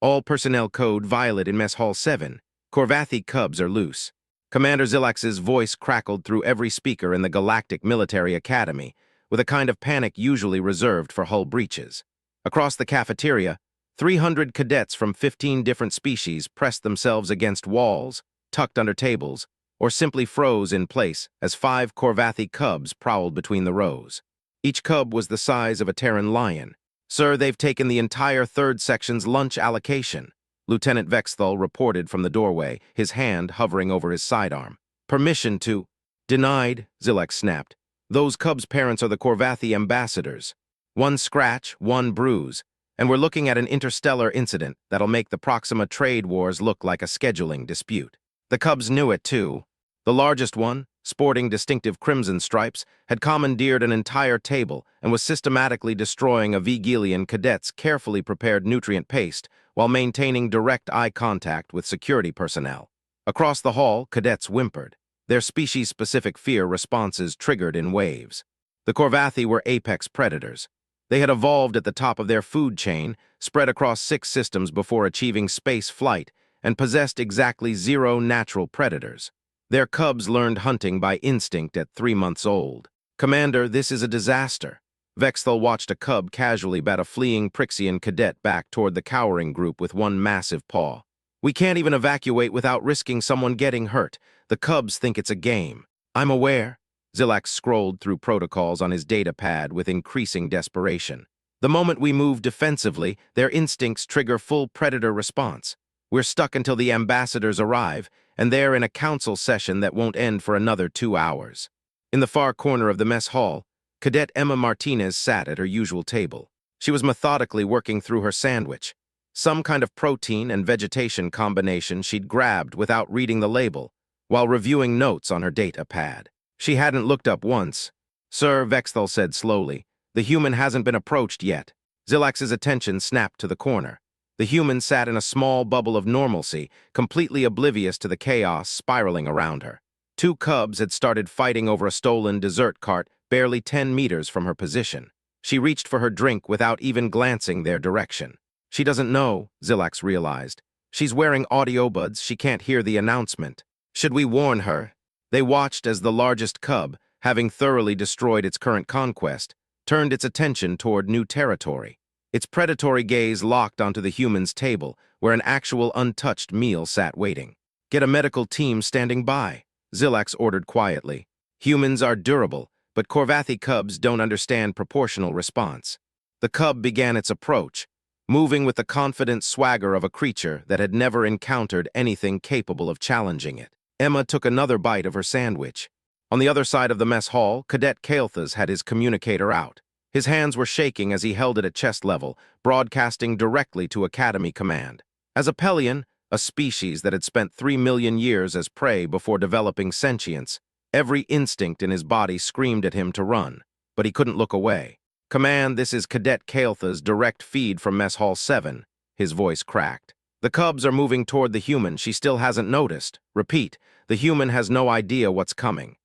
All personnel code violet in Mess Hall 7. Corvathi cubs are loose. Commander Zilax's voice crackled through every speaker in the Galactic Military Academy, with a kind of panic usually reserved for hull breaches. Across the cafeteria, 300 cadets from 15 different species pressed themselves against walls, tucked under tables, or simply froze in place as 5 Corvathi cubs prowled between the rows. Each cub was the size of a Terran lion. "Sir, they've taken the entire third section's lunch allocation," Lieutenant Vexthal reported from the doorway, his hand hovering over his sidearm. "Permission to—" "Denied," Zilex snapped. "Those cubs' parents are the Corvathi ambassadors. One scratch, one bruise, and we're looking at an interstellar incident that'll make the Proxima trade wars look like a scheduling dispute." The cubs knew it, too. The largest one, sporting distinctive crimson stripes, had commandeered an entire table and was systematically destroying a Vigilian cadet's carefully prepared nutrient paste while maintaining direct eye contact with security personnel. Across the hall, cadets whimpered, their species-specific fear responses triggered in waves. The Corvathi were apex predators. They had evolved at the top of their food chain, spread across 6 systems before achieving space flight, and possessed exactly 0 natural predators. Their cubs learned hunting by instinct at 3 months old. "Commander, this is a disaster." Vexthal watched a cub casually bat a fleeing Prixian cadet back toward the cowering group with one massive paw. "We can't even evacuate without risking someone getting hurt. The cubs think it's a game." "I'm aware." Zilax scrolled through protocols on his data pad with increasing desperation. "The moment we move defensively, their instincts trigger full predator response. We're stuck until the ambassadors arrive, and they're in a council session that won't end for another 2 hours. In the far corner of the mess hall, Cadet Emma Martinez sat at her usual table. She was methodically working through her sandwich, some kind of protein and vegetation combination she'd grabbed without reading the label, while reviewing notes on her data pad. She hadn't looked up once. "Sir," Vexthal said slowly, "the human hasn't been approached yet." Zilax's attention snapped to the corner. The human sat in a small bubble of normalcy, completely oblivious to the chaos spiraling around her. 2 cubs had started fighting over a stolen dessert cart barely 10 meters from her position. She reached for her drink without even glancing their direction. "She doesn't know," Zilax realized. "She's wearing audio buds, she can't hear the announcement. Should we warn her?" They watched as the largest cub, having thoroughly destroyed its current conquest, turned its attention toward new territory. Its predatory gaze locked onto the human's table, where an actual untouched meal sat waiting. "Get a medical team standing by," Zilax ordered quietly. "Humans are durable, but Corvathi cubs don't understand proportional response." The cub began its approach, moving with the confident swagger of a creature that had never encountered anything capable of challenging it. Emma took another bite of her sandwich. On the other side of the mess hall, Cadet Kael'thas had his communicator out. His hands were shaking as he held it at chest level, broadcasting directly to Academy Command. As a Pelion, a species that had spent 3 million years as prey before developing sentience, every instinct in his body screamed at him to run, but he couldn't look away. "Command, this is Cadet Kael'thas' direct feed from Mess Hall 7, his voice cracked. "The cubs are moving toward the human she still hasn't noticed. Repeat, the human has no idea what's coming."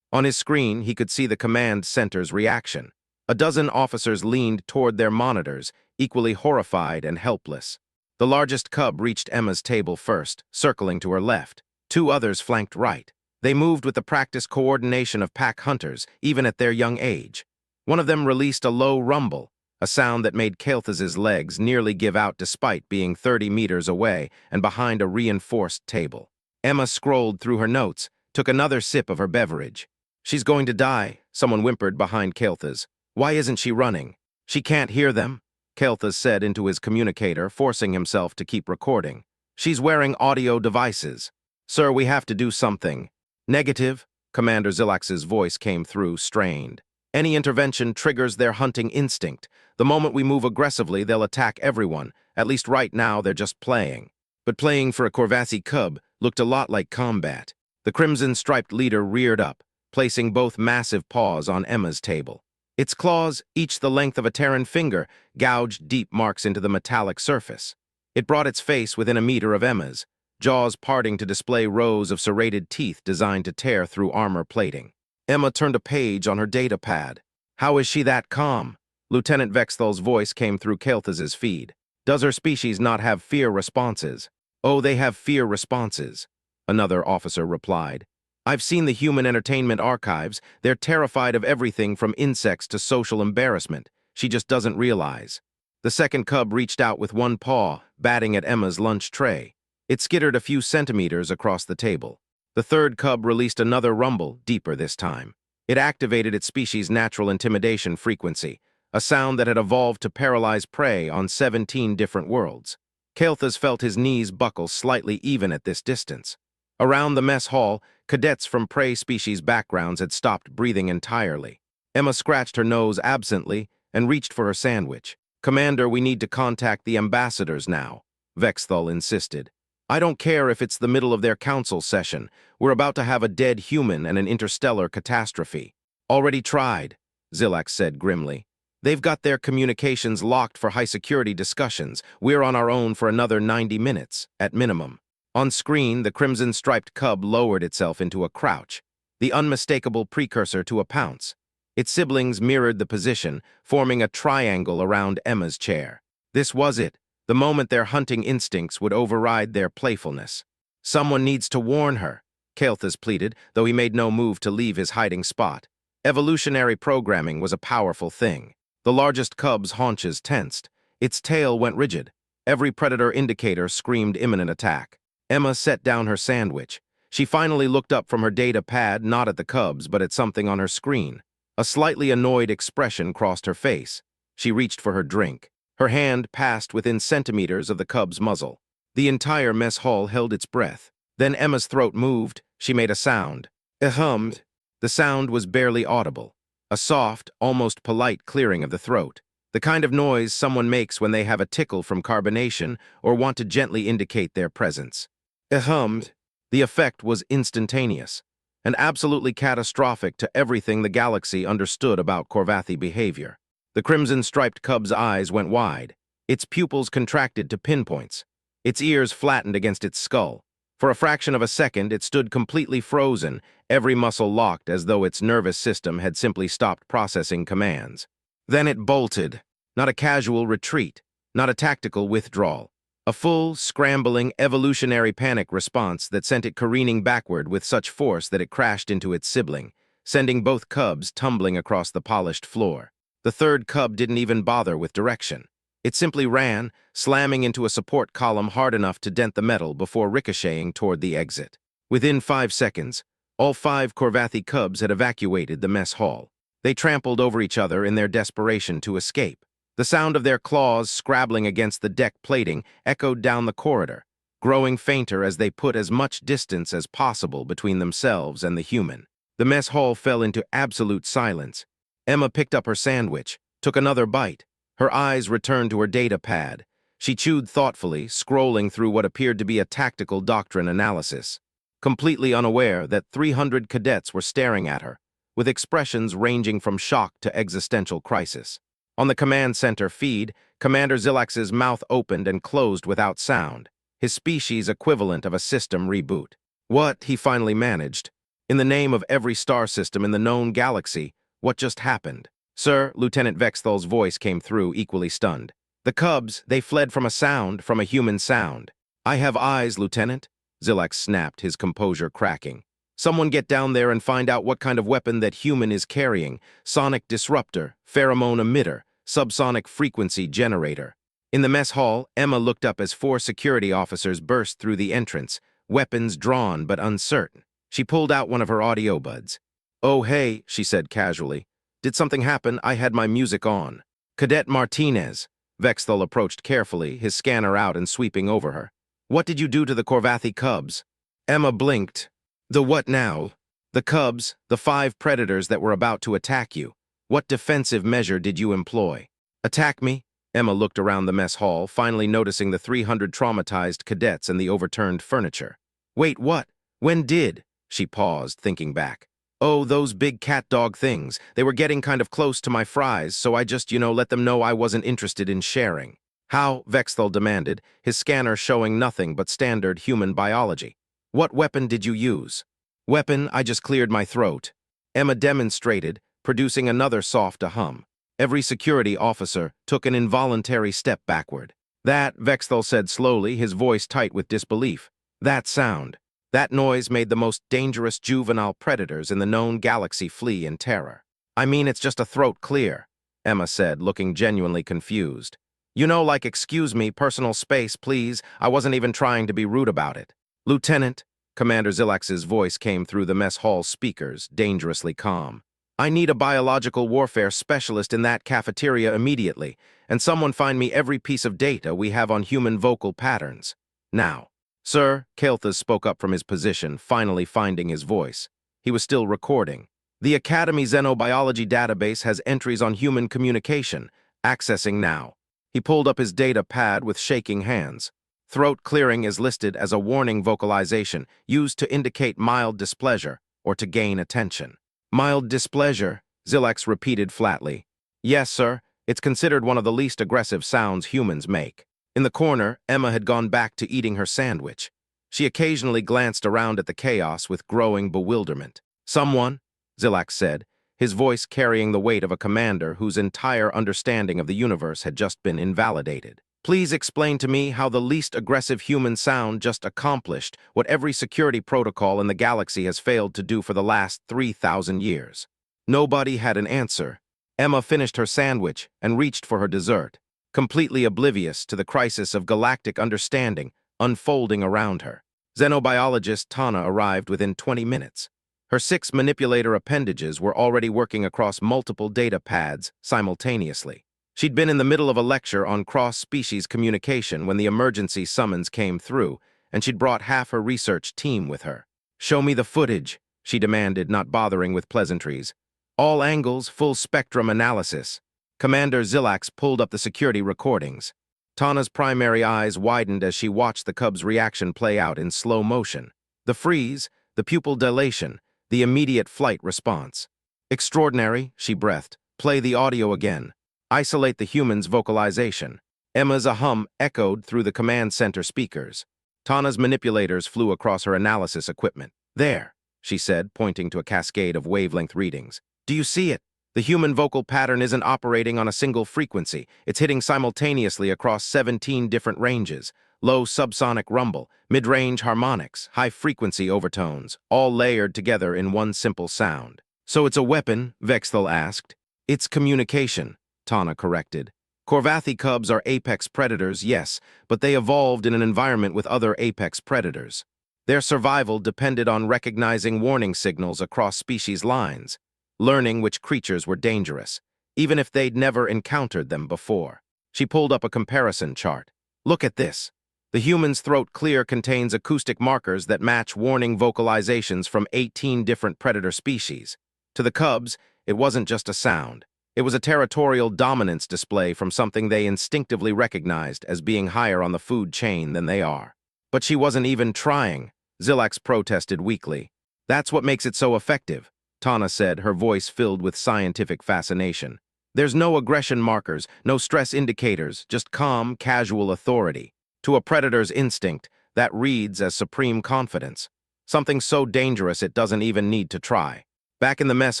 On his screen, he could see the command center's reaction. A dozen officers leaned toward their monitors, equally horrified and helpless. The largest cub reached Emma's table first, circling to her left. 2 others flanked right. They moved with the practiced coordination of pack hunters, even at their young age. One of them released a low rumble, a sound that made Kael'thas' legs nearly give out despite being 30 meters away and behind a reinforced table. Emma scrolled through her notes, took another sip of her beverage. "She's going to die," someone whimpered behind Kael'thas. "Why isn't she running?" "She can't hear them," Kael'thas said into his communicator, forcing himself to keep recording. "She's wearing audio devices. Sir, we have to do something." "Negative," Commander Zilax's voice came through, strained. "Any intervention triggers their hunting instinct. The moment we move aggressively, they'll attack everyone. At least right now, they're just playing." But playing for a Corvathi cub looked a lot like combat. The crimson-striped leader reared up, placing both massive paws on Emma's table. Its claws, each the length of a Terran finger, gouged deep marks into the metallic surface. It brought its face within a meter of Emma's, jaws parting to display rows of serrated teeth designed to tear through armor plating. Emma turned a page on her data pad. "How is she that calm?" Lieutenant Vexthal's voice came through Kael'thas' feed. Does her species not have fear responses? Oh, they have fear responses, another officer replied. I've seen the human entertainment archives. They're terrified of everything from insects to social embarrassment. She just doesn't realize. The second cub reached out with one paw, batting at Emma's lunch tray. It skittered a few centimeters across the table. The third cub released another rumble, deeper this time. It activated its species' natural intimidation frequency, a sound that had evolved to paralyze prey on 17 different worlds. Kael'thas felt his knees buckle slightly even at this distance. Around the mess hall, cadets from prey species backgrounds had stopped breathing entirely. Emma scratched her nose absently and reached for her sandwich. Commander, we need to contact the ambassadors now, Vexthal insisted. I don't care if it's the middle of their council session. We're about to have a dead human and an interstellar catastrophe. Already tried, Zilax said grimly. They've got their communications locked for high-security discussions. We're on our own for another 90 minutes, at minimum. On screen, the crimson-striped cub lowered itself into a crouch, the unmistakable precursor to a pounce. Its siblings mirrored the position, forming a triangle around Emma's chair. This was it, the moment their hunting instincts would override their playfulness. Someone needs to warn her, Kael'thas pleaded, though he made no move to leave his hiding spot. Evolutionary programming was a powerful thing. The largest cub's haunches tensed. Its tail went rigid. Every predator indicator screamed imminent attack. Emma set down her sandwich. She finally looked up from her data pad, not at the cubs, but at something on her screen. A slightly annoyed expression crossed her face. She reached for her drink. Her hand passed within centimeters of the cub's muzzle. The entire mess hall held its breath. Then Emma's throat moved. She made a sound. Hummed. The sound was barely audible. A soft, almost polite clearing of the throat. The kind of noise someone makes when they have a tickle from carbonation or want to gently indicate their presence. Hummed. The effect was instantaneous, and absolutely catastrophic to everything the galaxy understood about Corvathi behavior. The crimson-striped cub's eyes went wide. Its pupils contracted to pinpoints. Its ears flattened against its skull. For a fraction of a second, it stood completely frozen, every muscle locked as though its nervous system had simply stopped processing commands. Then it bolted. Not a casual retreat, not a tactical withdrawal. A full, scrambling, evolutionary panic response that sent it careening backward with such force that it crashed into its sibling, sending both cubs tumbling across the polished floor. The third cub didn't even bother with direction. It simply ran, slamming into a support column hard enough to dent the metal before ricocheting toward the exit. Within 5 seconds, all 5 Corvathi cubs had evacuated the mess hall. They trampled over each other in their desperation to escape. The sound of their claws scrabbling against the deck plating echoed down the corridor, growing fainter as they put as much distance as possible between themselves and the human. The mess hall fell into absolute silence. Emma picked up her sandwich, took another bite. Her eyes returned to her data pad. She chewed thoughtfully, scrolling through what appeared to be a tactical doctrine analysis, completely unaware that 300 cadets were staring at her, with expressions ranging from shock to existential crisis. On the command center feed, Commander Zilax's mouth opened and closed without sound, his species equivalent of a system reboot. What, he finally managed. In the name of every star system in the known galaxy, what just happened? Sir, Lieutenant Vexthal's voice came through, equally stunned. The cubs, they fled from a human sound. I have eyes, Lieutenant, Zilax snapped, his composure cracking. Someone get down there and find out what kind of weapon that human is carrying. Sonic disruptor, pheromone emitter, subsonic frequency generator. In the mess hall, Emma looked up as 4 security officers burst through the entrance, weapons drawn but uncertain. She pulled out one of her audio buds. Oh, hey, she said casually. Did something happen? I had my music on. Cadet Martinez. Vexthal approached carefully, his scanner out and sweeping over her. What did you do to the Corvathi cubs? Emma blinked. The what now? The cubs, the 5 predators that were about to attack you. What defensive measure did you employ? Attack me? Emma looked around the mess hall, finally noticing the 300 traumatized cadets and the overturned furniture. Wait, what? When did? She paused, thinking back. Oh, those big cat-dog things. They were getting kind of close to my fries, so I just, let them know I wasn't interested in sharing. How? Vexthal demanded, his scanner showing nothing but standard human biology. What weapon did you use? Weapon, I just cleared my throat. Emma demonstrated, producing another soft hum. Every security officer took an involuntary step backward. That, Vexthal said slowly, his voice tight with disbelief. That sound. That noise made the most dangerous juvenile predators in the known galaxy flee in terror. I mean, it's just a throat clear, Emma said, looking genuinely confused. You know, like, excuse me, personal space, please. I wasn't even trying to be rude about it. Lieutenant, Commander Zilax's voice came through the mess hall speakers, dangerously calm. I need a biological warfare specialist in that cafeteria immediately, and someone find me every piece of data we have on human vocal patterns. Now. Sir, Kael'thas spoke up from his position, finally finding his voice. He was still recording. The Academy Xenobiology database has entries on human communication. Accessing now. He pulled up his data pad with shaking hands. Throat clearing is listed as a warning vocalization used to indicate mild displeasure or to gain attention. Mild displeasure, Zilax repeated flatly. Yes, sir. It's considered one of the least aggressive sounds humans make. In the corner, Emma had gone back to eating her sandwich. She occasionally glanced around at the chaos with growing bewilderment. Someone, Zilax said, his voice carrying the weight of a commander whose entire understanding of the universe had just been invalidated. Please explain to me how the least aggressive human sound just accomplished what every security protocol in the galaxy has failed to do for the last 3,000 years. Nobody had an answer. Emma finished her sandwich and reached for her dessert, completely oblivious to the crisis of galactic understanding unfolding around her. Xenobiologist Tana arrived within 20 minutes. Her 6 manipulator appendages were already working across multiple data pads simultaneously. She'd been in the middle of a lecture on cross-species communication when the emergency summons came through, and she'd brought half her research team with her. Show me the footage, she demanded, not bothering with pleasantries. All angles, full spectrum analysis. Commander Zilax pulled up the security recordings. Tana's primary eyes widened as she watched the cub's reaction play out in slow motion. The freeze, the pupil dilation, the immediate flight response. Extraordinary, she breathed. Play the audio again. Isolate the human's vocalization. Emma's hum echoed through the command center speakers. Tana's manipulators flew across her analysis equipment. There, she said, pointing to a cascade of wavelength readings. Do you see it? The human vocal pattern isn't operating on a single frequency. It's hitting simultaneously across 17 different ranges. Low subsonic rumble, mid-range harmonics, high-frequency overtones, all layered together in one simple sound. So it's a weapon, Vexthal asked. It's communication, Tana corrected. Corvathi cubs are apex predators, yes, but they evolved in an environment with other apex predators. Their survival depended on recognizing warning signals across species lines, learning which creatures were dangerous, even if they'd never encountered them before. She pulled up a comparison chart. Look at this. The human's throat clear contains acoustic markers that match warning vocalizations from 18 different predator species. To the cubs, it wasn't just a sound. It was a territorial dominance display from something they instinctively recognized as being higher on the food chain than they are. But she wasn't even trying, Zilax protested weakly. That's what makes it so effective, Tana said, her voice filled with scientific fascination. There's no aggression markers, no stress indicators, just calm, casual authority. To a predator's instinct, that reads as supreme confidence. Something so dangerous it doesn't even need to try. Back in the mess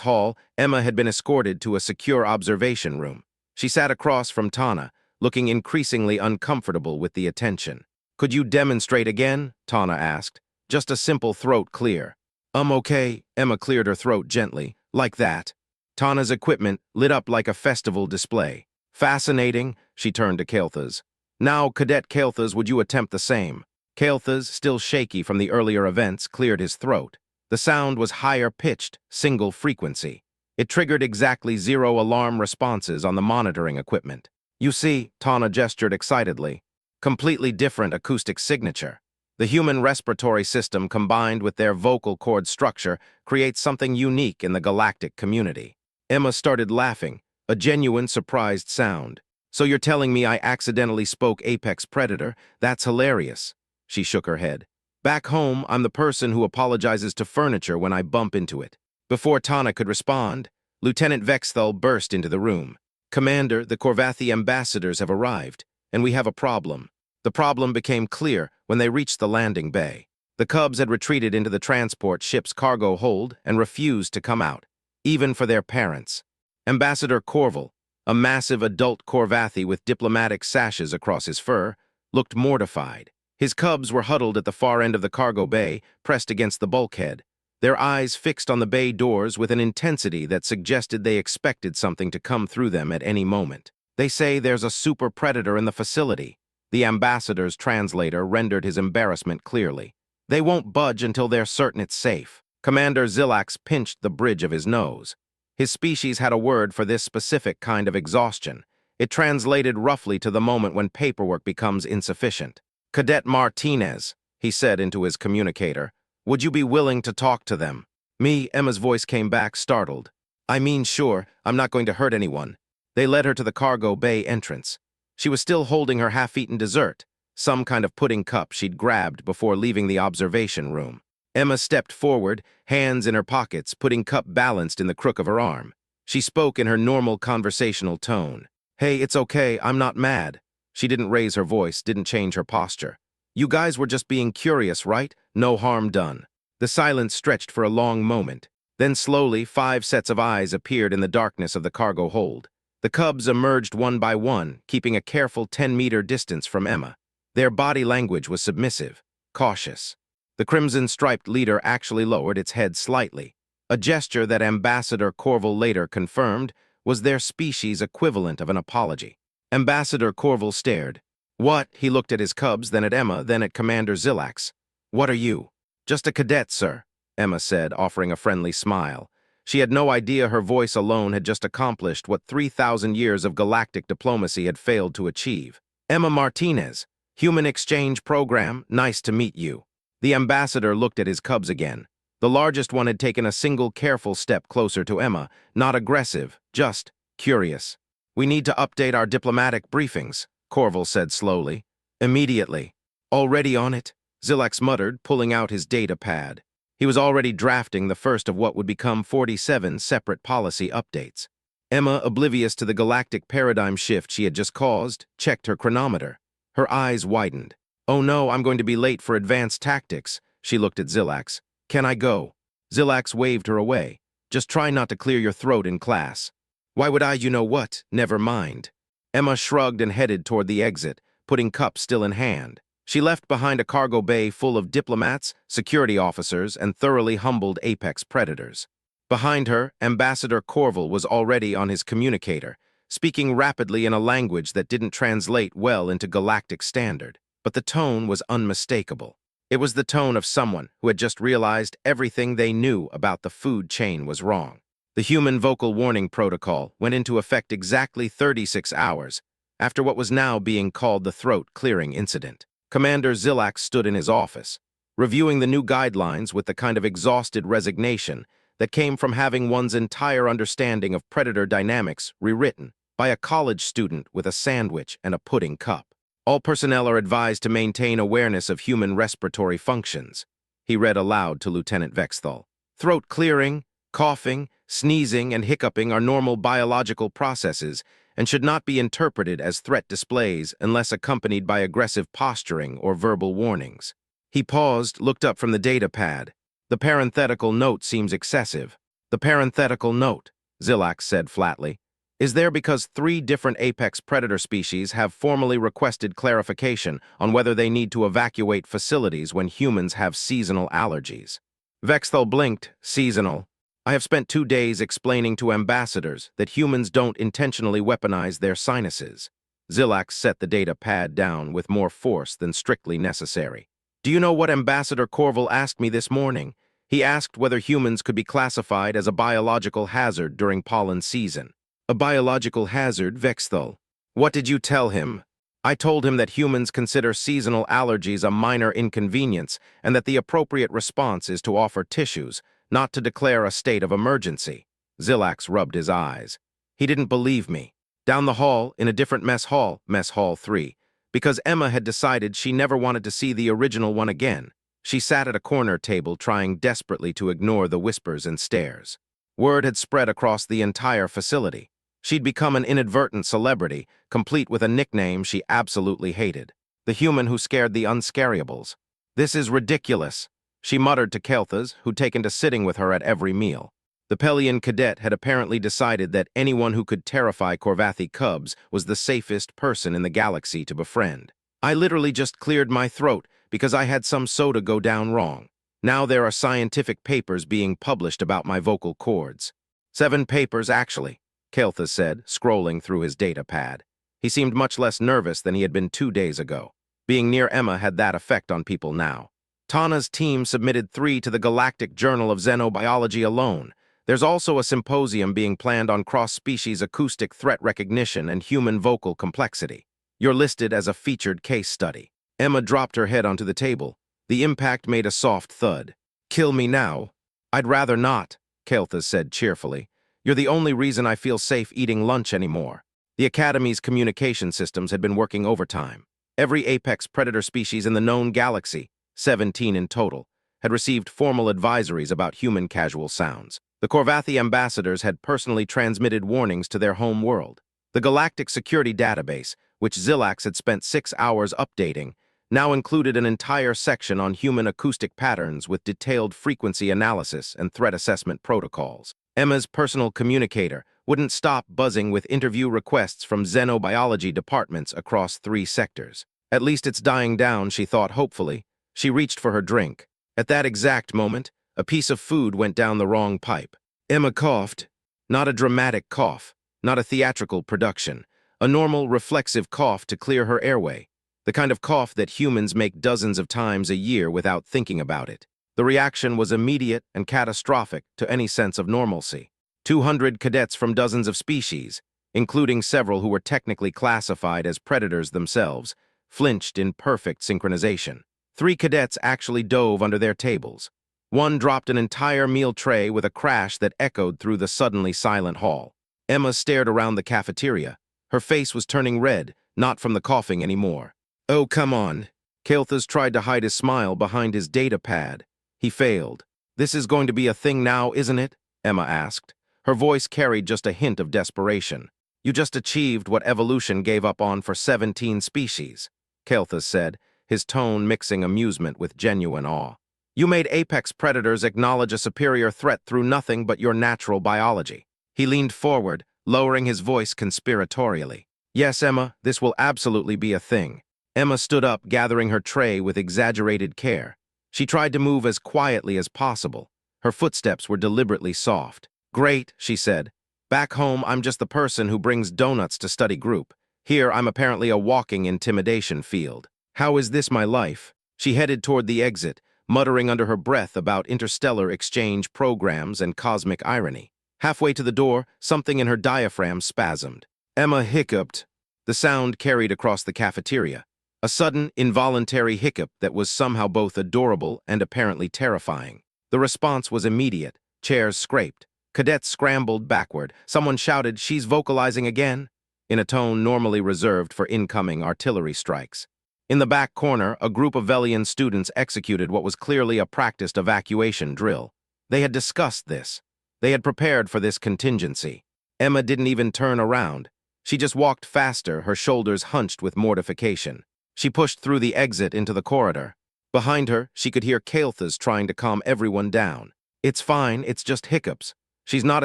hall, Emma had been escorted to a secure observation room. She sat across from Tana, looking increasingly uncomfortable with the attention. Could you demonstrate again? Tana asked. Just a simple throat clear. Okay, Emma cleared her throat gently, like that. Tana's equipment lit up like a festival display. Fascinating, she turned to Kael'thas. Now, Cadet Kael'thas, would you attempt the same? Kael'thas, still shaky from the earlier events, cleared his throat. The sound was higher-pitched, single frequency. It triggered exactly 0 alarm responses on the monitoring equipment. You see, Tana gestured excitedly. Completely different acoustic signature. The human respiratory system combined with their vocal cord structure creates something unique in the galactic community. Emma started laughing, a genuine surprised sound. So you're telling me I accidentally spoke apex predator? That's hilarious. She shook her head. Back home, I'm the person who apologizes to furniture when I bump into it. Before Tana could respond, Lieutenant Vexthal burst into the room. Commander, the Corvathi ambassadors have arrived, and we have a problem. The problem became clear when they reached the landing bay. The cubs had retreated into the transport ship's cargo hold and refused to come out, even for their parents. Ambassador Corval, a massive adult Corvathi with diplomatic sashes across his fur, looked mortified. His cubs were huddled at the far end of the cargo bay, pressed against the bulkhead, their eyes fixed on the bay doors with an intensity that suggested they expected something to come through them at any moment. "They say there's a super predator in the facility." The ambassador's translator rendered his embarrassment clearly. "They won't budge until they're certain it's safe." Commander Zilax pinched the bridge of his nose. His species had a word for this specific kind of exhaustion. It translated roughly to the moment when paperwork becomes insufficient. "Cadet Martinez," he said into his communicator, "would you be willing to talk to them?" "Me," Emma's voice came back, startled. "I mean, sure, I'm not going to hurt anyone." They led her to the cargo bay entrance. She was still holding her half-eaten dessert, some kind of pudding cup she'd grabbed before leaving the observation room. Emma stepped forward, hands in her pockets, pudding cup balanced in the crook of her arm. She spoke in her normal conversational tone. "Hey, it's okay, I'm not mad." She didn't raise her voice, didn't change her posture. "You guys were just being curious, right? No harm done." The silence stretched for a long moment. Then slowly, 5 sets of eyes appeared in the darkness of the cargo hold. The cubs emerged one by one, keeping a careful 10-meter distance from Emma. Their body language was submissive, cautious. The crimson-striped leader actually lowered its head slightly, a gesture that Ambassador Corval later confirmed was their species' equivalent of an apology. Ambassador Corval stared. "What?" He looked at his cubs, then at Emma, then at Commander Zilax. "What are you?" "Just a cadet, sir," Emma said, offering a friendly smile. She had no idea her voice alone had just accomplished what 3,000 years of galactic diplomacy had failed to achieve. "Emma Martinez, Human Exchange Program, nice to meet you." The ambassador looked at his cubs again. The largest one had taken a single careful step closer to Emma, not aggressive, just curious. "We need to update our diplomatic briefings," Corval said slowly. "Immediately." "Already on it," Zilax muttered, pulling out his data pad. He was already drafting the first of what would become 47 separate policy updates. Emma, oblivious to the galactic paradigm shift she had just caused, checked her chronometer. Her eyes widened. "Oh no, I'm going to be late for advanced tactics." She looked at Zilax. "Can I go?" Zilax waved her away. "Just try not to clear your throat in class." "Why would I, you know what? Never mind." Emma shrugged and headed toward the exit, putting cup still in hand. She left behind a cargo bay full of diplomats, security officers, and thoroughly humbled apex predators. Behind her, Ambassador Corval was already on his communicator, speaking rapidly in a language that didn't translate well into galactic standard. But the tone was unmistakable. It was the tone of someone who had just realized everything they knew about the food chain was wrong. The human vocal warning protocol went into effect exactly 36 hours after what was now being called the throat-clearing incident. Commander Zilax stood in his office, reviewing the new guidelines with the kind of exhausted resignation that came from having one's entire understanding of predator dynamics rewritten by a college student with a sandwich and a pudding cup. "All personnel are advised to maintain awareness of human respiratory functions," he read aloud to Lieutenant Vexthal. "Throat clearing, coughing, sneezing, and hiccuping are normal biological processes and should not be interpreted as threat displays unless accompanied by aggressive posturing or verbal warnings." He paused, looked up from the data pad. "The parenthetical note seems excessive." "The parenthetical note," Zilax said flatly, "is there because 3 different apex predator species have formally requested clarification on whether they need to evacuate facilities when humans have seasonal allergies." Vexthal blinked. "Seasonal. I have spent 2 days explaining to ambassadors that humans don't intentionally weaponize their sinuses." Zilax set the data pad down with more force than strictly necessary. "Do you know what Ambassador Corval asked me this morning? He asked whether humans could be classified as a biological hazard during pollen season." "A biological hazard, Vexthal? What did you tell him?" "I told him that humans consider seasonal allergies a minor inconvenience and that the appropriate response is to offer tissues, not to declare a state of emergency." Zilax rubbed his eyes. He didn't believe me. Down the hall, in a different mess hall 3, because Emma had decided she never wanted to see the original one again, she sat at a corner table trying desperately to ignore the whispers and stares. Word had spread across the entire facility. She'd become an inadvertent celebrity, complete with a nickname she absolutely hated. The human who scared the unscarables. "This is ridiculous," she muttered to Kelthas, who'd taken to sitting with her at every meal. The Pelian cadet had apparently decided that anyone who could terrify Corvathi cubs was the safest person in the galaxy to befriend. I literally just cleared my throat because I had some soda go down wrong. Now there are scientific papers being published about my vocal cords. 7 papers, actually, Kael'thas said, scrolling through his data pad. He seemed much less nervous than he had been 2 days ago. Being near Emma had that effect on people now. Tana's team submitted 3 to the Galactic Journal of Xenobiology alone. There's also a symposium being planned on cross-species acoustic threat recognition and human vocal complexity. You're listed as a featured case study. Emma dropped her head onto the table. The impact made a soft thud. Kill me now. I'd rather not, Kael'thas said cheerfully. You're the only reason I feel safe eating lunch anymore. The Academy's communication systems had been working overtime. Every apex predator species in the known galaxy, 17 in total, had received formal advisories about human casual sounds. The Corvathi ambassadors had personally transmitted warnings to their home world. The Galactic Security Database, which Xilax had spent 6 hours updating, now included an entire section on human acoustic patterns with detailed frequency analysis and threat assessment protocols. Emma's personal communicator wouldn't stop buzzing with interview requests from xenobiology departments across 3 sectors. At least it's dying down, she thought hopefully. She reached for her drink. At that exact moment, a piece of food went down the wrong pipe. Emma coughed. Not a dramatic cough, not a theatrical production. A normal, reflexive cough to clear her airway. The kind of cough that humans make dozens of times a year without thinking about it. The reaction was immediate and catastrophic to any sense of normalcy. 200 cadets from dozens of species, including several who were technically classified as predators themselves, flinched in perfect synchronization. 3 cadets actually dove under their tables. One dropped an entire meal tray with a crash that echoed through the suddenly silent hall. Emma stared around the cafeteria. Her face was turning red, not from the coughing anymore. Oh, come on. Kael'thas tried to hide his smile behind his data pad. He failed. This is going to be a thing now, isn't it? Emma asked. Her voice carried just a hint of desperation. You just achieved what evolution gave up on for 17 species, Kael'thas said, his tone mixing amusement with genuine awe. You made apex predators acknowledge a superior threat through nothing but your natural biology. He leaned forward, lowering his voice conspiratorially. Yes, Emma, this will absolutely be a thing. Emma stood up, gathering her tray with exaggerated care. She tried to move as quietly as possible. Her footsteps were deliberately soft. Great, she said. Back home, I'm just the person who brings donuts to study group. Here, I'm apparently a walking intimidation field. How is this my life? She headed toward the exit, muttering under her breath about interstellar exchange programs and cosmic irony. Halfway to the door, something in her diaphragm spasmed. Emma hiccuped. The sound carried across the cafeteria. A sudden, involuntary hiccup that was somehow both adorable and apparently terrifying. The response was immediate. Chairs scraped. Cadets scrambled backward. Someone shouted, "She's vocalizing again," in a tone normally reserved for incoming artillery strikes. In the back corner, a group of Velian students executed what was clearly a practiced evacuation drill. They had discussed this. They had prepared for this contingency. Emma didn't even turn around. She just walked faster, her shoulders hunched with mortification. She pushed through the exit into the corridor. Behind her, she could hear Kael'thas trying to calm everyone down. It's fine, it's just hiccups. She's not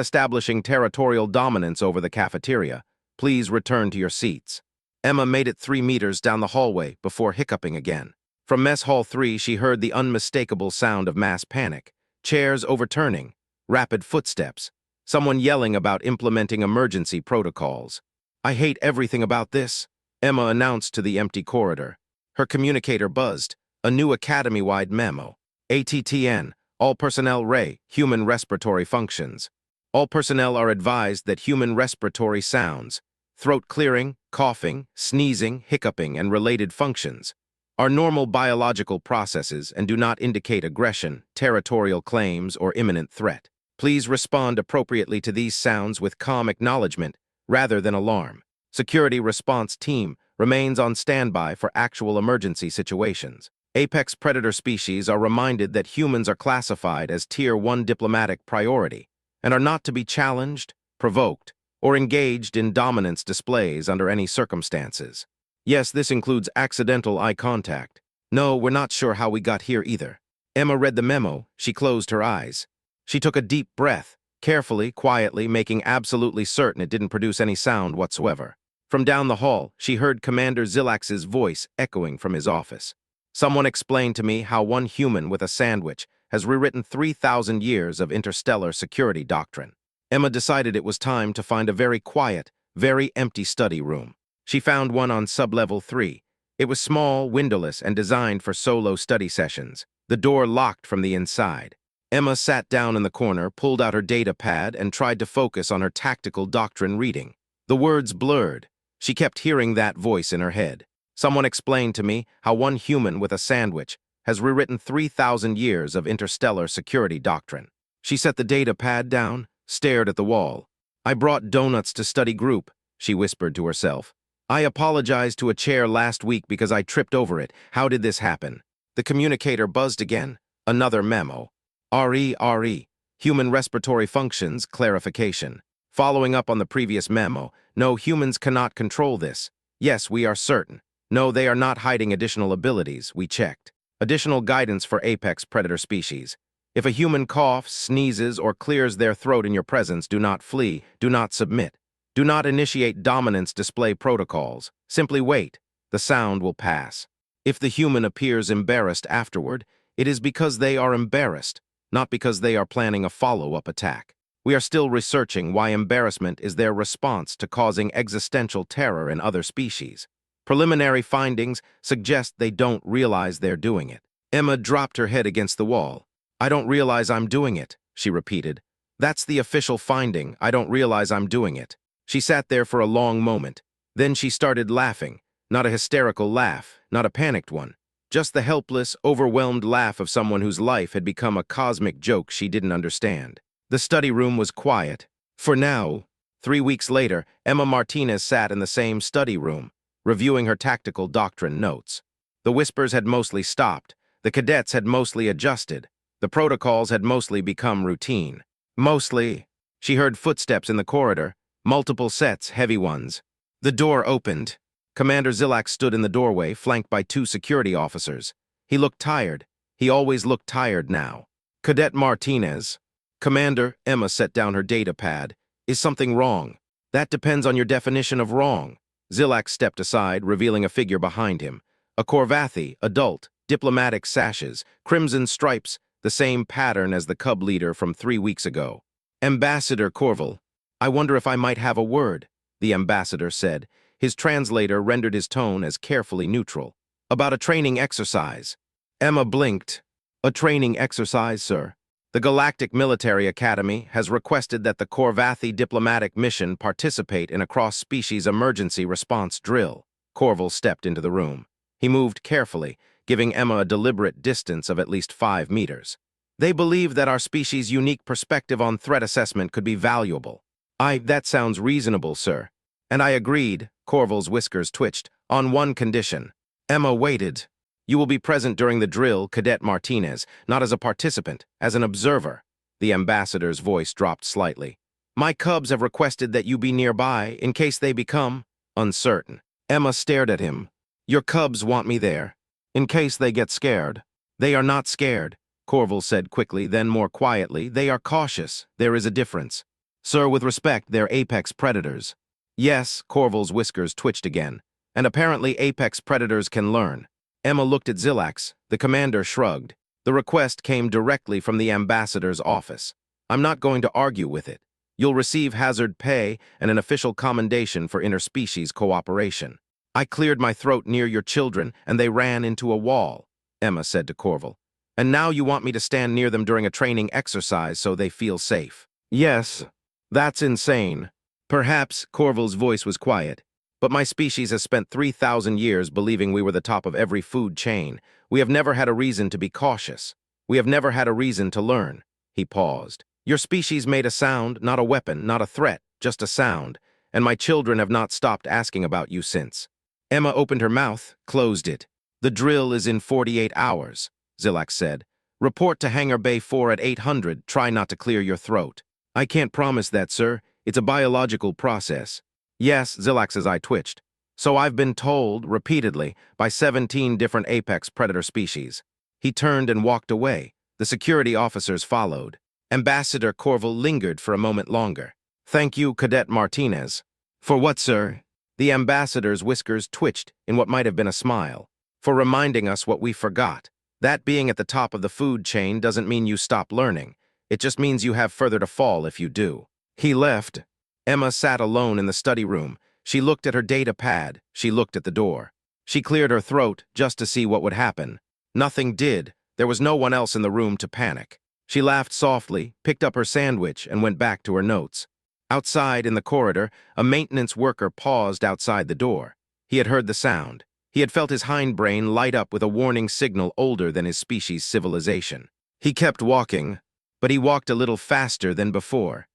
establishing territorial dominance over the cafeteria. Please return to your seats. Emma made it 3 meters down the hallway before hiccuping again. From Mess Hall 3, she heard the unmistakable sound of mass panic. Chairs overturning, rapid footsteps, someone yelling about implementing emergency protocols. I hate everything about this, Emma announced to the empty corridor. Her communicator buzzed, a new academy-wide memo. ATTN, all personnel human respiratory functions. All personnel are advised that human respiratory sounds, throat clearing, coughing, sneezing, hiccuping, and related functions, are normal biological processes and do not indicate aggression, territorial claims, or imminent threat. Please respond appropriately to these sounds with calm acknowledgement rather than alarm. Security Response Team remains on standby for actual emergency situations. Apex predator species are reminded that humans are classified as Tier 1 diplomatic priority and are not to be challenged, provoked, or engaged in dominance displays under any circumstances. Yes, this includes accidental eye contact. No, we're not sure how we got here either. Emma read the memo. She closed her eyes. She took a deep breath, carefully, quietly, making absolutely certain it didn't produce any sound whatsoever. From down the hall, she heard Commander Zilax's voice echoing from his office. Someone explained to me how one human with a sandwich has rewritten 3,000 years of interstellar security doctrine. Emma decided it was time to find a very quiet, very empty study room. She found one on sublevel 3. It was small, windowless, and designed for solo study sessions. The door locked from the inside. Emma sat down in the corner, pulled out her data pad, and tried to focus on her tactical doctrine reading. The words blurred. She kept hearing that voice in her head. Someone explained to me how one human with a sandwich has rewritten 3,000 years of interstellar security doctrine. She set the data pad down, stared at the wall. "I brought donuts to study group," she whispered to herself. "I apologized to a chair last week because I tripped over it. How did this happen?" The communicator buzzed again. Another memo. RE, Human Respiratory Functions, Clarification. Following up on the previous memo, no, humans cannot control this. Yes, we are certain. No, they are not hiding additional abilities, we checked. Additional guidance for apex predator species. If a human coughs, sneezes, or clears their throat in your presence, do not flee, do not submit. Do not initiate dominance display protocols. Simply wait. The sound will pass. If the human appears embarrassed afterward, it is because they are embarrassed, not because they are planning a follow-up attack. We are still researching why embarrassment is their response to causing existential terror in other species. Preliminary findings suggest they don't realize they're doing it. Emma dropped her head against the wall. "I don't realize I'm doing it," she repeated. "That's the official finding. I don't realize I'm doing it." She sat there for a long moment. Then she started laughing. Not a hysterical laugh, not a panicked one. Just the helpless, overwhelmed laugh of someone whose life had become a cosmic joke she didn't understand. The study room was quiet. For now. 3 weeks later, Emma Martinez sat in the same study room, reviewing her tactical doctrine notes. The whispers had mostly stopped. The cadets had mostly adjusted. The protocols had mostly become routine. Mostly. She heard footsteps in the corridor, multiple sets, heavy ones. The door opened. Commander Zilax stood in the doorway, flanked by 2 security officers. He looked tired. He always looked tired now. "Cadet Martinez." "Commander," Emma set down her data pad. "Is something wrong?" "That depends on your definition of wrong." Zilax stepped aside, revealing a figure behind him. A Corvathi, adult, diplomatic sashes, crimson stripes, the same pattern as the cub leader from 3 weeks ago. "Ambassador Corval, I wonder if I might have a word," the ambassador said. His translator rendered his tone as carefully neutral. "About a training exercise." Emma blinked. "A training exercise, sir. The Galactic Military Academy has requested that the Corvathi diplomatic mission participate in a cross-species emergency response drill." Corval stepped into the room. He moved carefully, giving Emma a deliberate distance of at least 5 meters. "They believe that our species' unique perspective on threat assessment could be valuable." That sounds reasonable, sir." "And I agreed," Corval's whiskers twitched, "on one condition." Emma waited. "You will be present during the drill, Cadet Martinez, not as a participant, as an observer." The ambassador's voice dropped slightly. "My cubs have requested that you be nearby in case they become uncertain." Emma stared at him. "Your cubs want me there. In case they get scared." "They are not scared," Corval said quickly, then more quietly. "They are cautious. There is a difference. Sir, with respect, they're apex predators." "Yes," Corval's whiskers twitched again. "And apparently apex predators can learn." Emma looked at Zilax. The commander shrugged. "The request came directly from the ambassador's office. I'm not going to argue with it. You'll receive hazard pay and an official commendation for interspecies cooperation." "I cleared my throat near your children, and they ran into a wall," Emma said to Corval. "And now you want me to stand near them during a training exercise so they feel safe." "Yes. That's insane." "Perhaps," Corval's voice was quiet, "but my species has spent 3,000 years believing we were the top of every food chain. We have never had a reason to be cautious. We have never had a reason to learn." He paused. "Your species made a sound, not a weapon, not a threat, just a sound, and my children have not stopped asking about you since." Emma opened her mouth, closed it. "The drill is in 48 hours, Zilax said. "Report to Hangar Bay 4 at 800. Try not to clear your throat." "I can't promise that, sir. It's a biological process." "Yes," Zilax's eye twitched. "So I've been told, repeatedly, by 17 different apex predator species." He turned and walked away. The security officers followed. Ambassador Corval lingered for a moment longer. "Thank you, Cadet Martinez." "For what, sir?" The ambassador's whiskers twitched in what might have been a smile. "For reminding us what we forgot. That being at the top of the food chain doesn't mean you stop learning. It just means you have further to fall if you do." He left. Emma sat alone in the study room. She looked at her data pad. She looked at the door. She cleared her throat just to see what would happen. Nothing did. There was no one else in the room to panic. She laughed softly, picked up her sandwich, and went back to her notes. Outside, in the corridor, a maintenance worker paused outside the door. He had heard the sound. He had felt his hindbrain light up with a warning signal older than his species' civilization. He kept walking, but he walked a little faster than before.